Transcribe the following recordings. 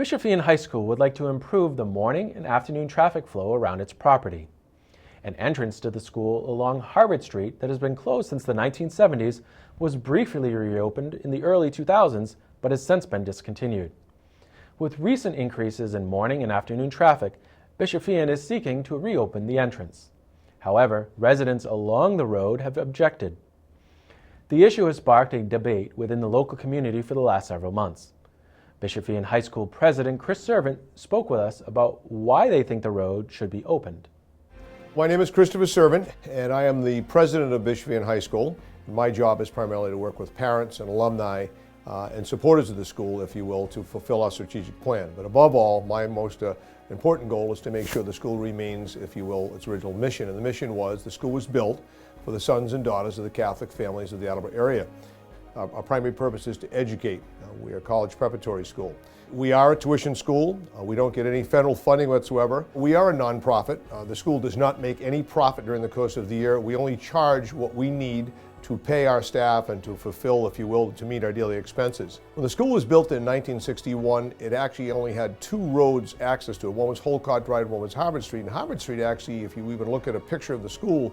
Feehan High School would like to improve the morning and afternoon traffic flow around its property. An entrance to the school along Harvard Street that has been closed since the 1970s was briefly reopened in the early 2000s, but has since been discontinued. With recent increases in morning and afternoon traffic, Feehan is seeking to reopen the entrance. However, residents along the road have objected. The issue has sparked a debate within the local community for the last several months. Feehan High School President Chris Servant spoke with us about why they think the road should be opened. My name is Christopher Servant, and I am the president of Feehan High School. My job is primarily to work with parents and alumni and supporters of the school, if you will, to fulfill our strategic plan. But above all, my most important goal is to make sure the school remains, if you will, its original mission. And the mission was the school was built for the sons and daughters of the Catholic families of the Attleboro area. Our primary purpose is to educate. We are a college preparatory school. We are a tuition school. We don't get any federal funding whatsoever. We are a nonprofit. The school does not make any profit during the course of the year. We only charge what we need to pay our staff and to fulfill, if you will, to meet our daily expenses. When the school was built in 1961, it actually only had two roads access to it. One was Holcott Drive and one was Harvard Street. And Harvard Street actually, if you even look at a picture of the school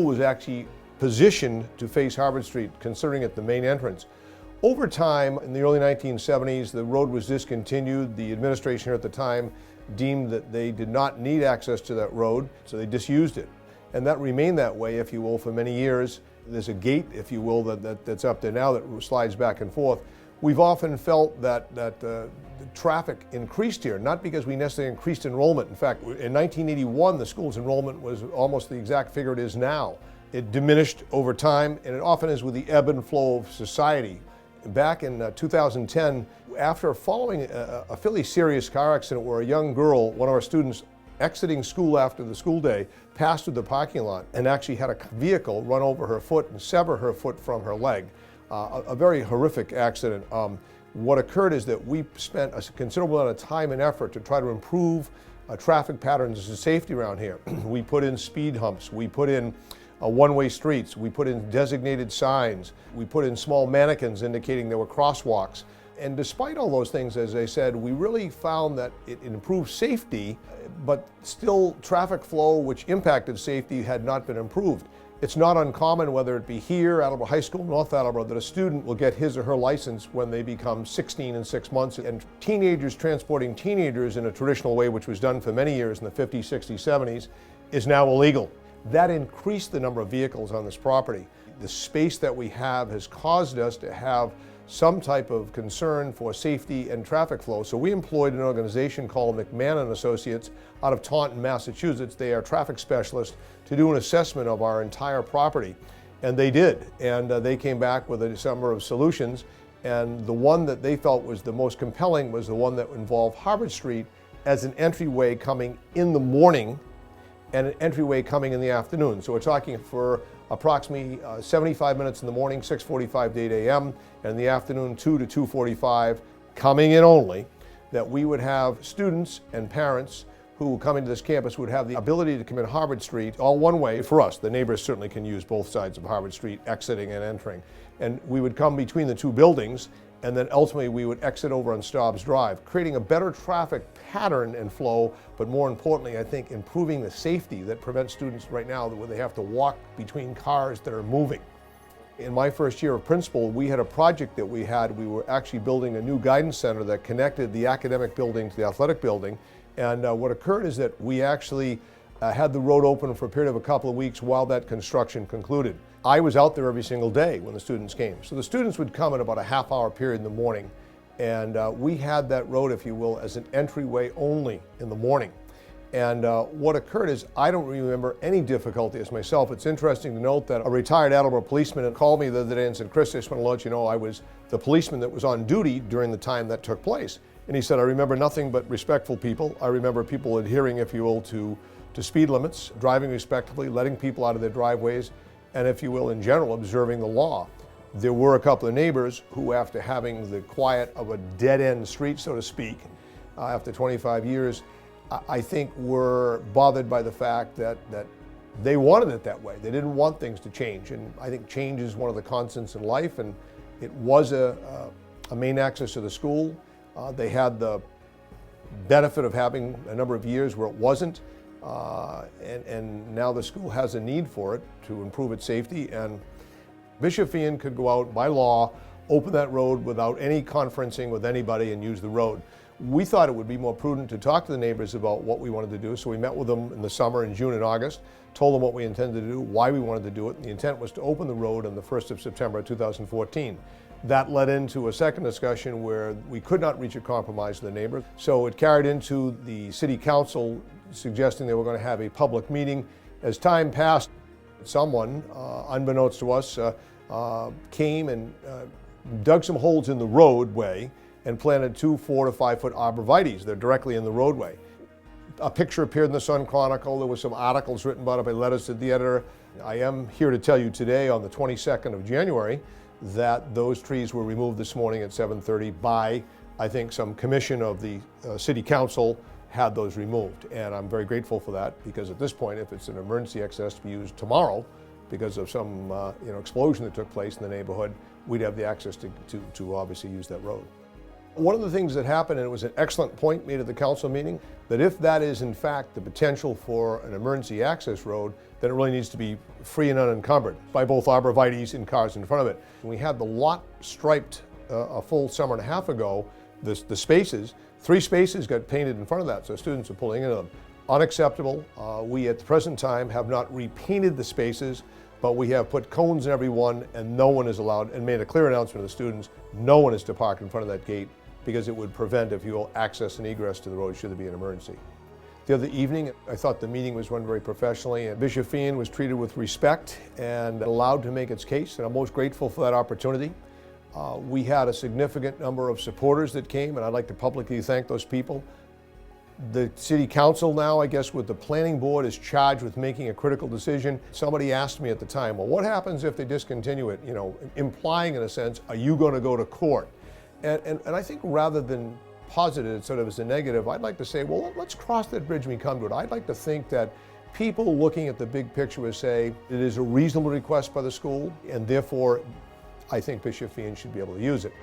was actually positioned to face Harvard Street, considering it the main entrance. Over time, in the early 1970s, the road was discontinued. The administration here at the time deemed that they did not need access to that road, so they disused it. And that remained that way, if you will, for many years. There's a gate, if you will, that's up there now that slides back and forth. We've often felt that the traffic increased here, not because we necessarily increased enrollment. In fact, in 1981, the school's enrollment was almost the exact figure it is now. It diminished over time, and it often is with the ebb and flow of society. Back in 2010, after following a fairly serious car accident where a young girl, one of our students, exiting school after the school day, passed through the parking lot and actually had a vehicle run over her foot and sever her foot from her leg. A very horrific accident. What occurred is that we spent a considerable amount of time and effort to try to improve traffic patterns and safety around here. We put in speed humps, we put in one-way streets, we put in designated signs, we put in small mannequins indicating there were crosswalks. And despite all those things, as I said, we really found that it improved safety, but still traffic flow, which impacted safety, had not been improved. It's not uncommon, whether it be here, Attleboro High School, North Attleboro, that a student will get his or her license when they become 16 in 6 months. And teenagers transporting teenagers in a traditional way, which was done for many years in the 50s, 60s, 70s, is now illegal. That increased the number of vehicles on this property. The space that we have has caused us to have some type of concern for safety and traffic flow. So we employed an organization called McMahon & Associates out of Taunton, Massachusetts. They are traffic specialists to do an assessment of our entire property. And they did. And they came back with a number of solutions. And the one that they felt was the most compelling was the one that involved Harvard Street as an entryway coming in the morning and an entryway coming in the afternoon. So we're talking for approximately 75 minutes in the morning, 6:45 to 8 a.m., and in the afternoon, 2 to 2:45, coming in only, that we would have students and parents who come into this campus would have the ability to come in Harvard Street all one way. For us, the neighbors certainly can use both sides of Harvard Street, exiting and entering. And we would come between the two buildings, and then ultimately we would exit over on Stobbs Drive, creating a better traffic pattern and flow, but more importantly, I think, improving the safety that prevents students right now where they have to walk between cars that are moving. In my first year of principal, we had a project that we were actually building a new guidance center that connected the academic building to the athletic building. And what occurred is that we actually had the road open for a period of a couple of weeks while that construction concluded. I was out there every single day when the students came. So the students would come in about a half-hour period in the morning, and we had that road, if you will, as an entryway only in the morning. And what occurred is I don't remember any difficulty as myself. It's interesting to note that a retired Attleboro policeman called me the other day and said, "Chris, I just want to let you know I was the policeman that was on duty during the time that took place." And he said, "I remember nothing but respectful people. I remember people adhering, if you will, to speed limits, driving respectfully, letting people out of their driveways, and if you will, in general, observing the law." There were a couple of neighbors who, after having the quiet of a dead-end street, so to speak, after 25 years, I think were bothered by the fact that they wanted it that way. They didn't want things to change, and I think change is one of the constants in life, and it was a main access to the school. They had the benefit of having a number of years where it wasn't, and now the school has a need for it to improve its safety, and Bishop Feehan could go out by law, open that road without any conferencing with anybody and use the road. We thought it would be more prudent to talk to the neighbors about what we wanted to do, so we met with them in the summer, in June and August, told them what we intended to do, why we wanted to do it, and the intent was to open the road on the 1st of September 2014. That led into a second discussion where we could not reach a compromise with the neighbors, so it carried into the city council suggesting they were going to have a public meeting. As time passed, someone, unbeknownst to us, came and dug some holes in the roadway and planted 2 4 to 5 foot arborvitaes. They're directly in the roadway. A picture appeared in the Sun Chronicle. There were some articles written about it by letters to the editor. I am here to tell you today, on the 22nd of January, that those trees were removed this morning at 7:30 by, I think, some commission of the city council had those removed. And I'm very grateful for that, because at this point, if it's an emergency access to be used tomorrow because of some explosion that took place in the neighborhood, we'd have the access to obviously use that road. One of the things that happened, and it was an excellent point made at the council meeting, that if that is in fact the potential for an emergency access road, then it really needs to be free and unencumbered by both arborvitaes and cars in front of it. We had the lot striped a full summer and a half ago. The spaces, 3 spaces got painted in front of that, so students are pulling into them. Unacceptable. We at the present time have not repainted the spaces, but we have put cones in every one, and no one is allowed, and made a clear announcement to the students, no one is to park in front of that gate, because it would prevent, if you will, access and egress to the road should there be an emergency. The other evening, I thought the meeting was run very professionally, and Bishop Feehan was treated with respect and allowed to make its case, and I'm most grateful for that opportunity. We had a significant number of supporters that came, and I'd like to publicly thank those people. The city council now, I guess, with the planning board, is charged with making a critical decision. Somebody asked me at the time, well, what happens if they discontinue it? Implying in a sense, are you going to go to court? And I think rather than posit it sort of as a negative, I'd like to say, well, let's cross that bridge when we come to it. I'd like to think that people looking at the big picture would say it is a reasonable request by the school, and therefore I think Bishop Feehan should be able to use it.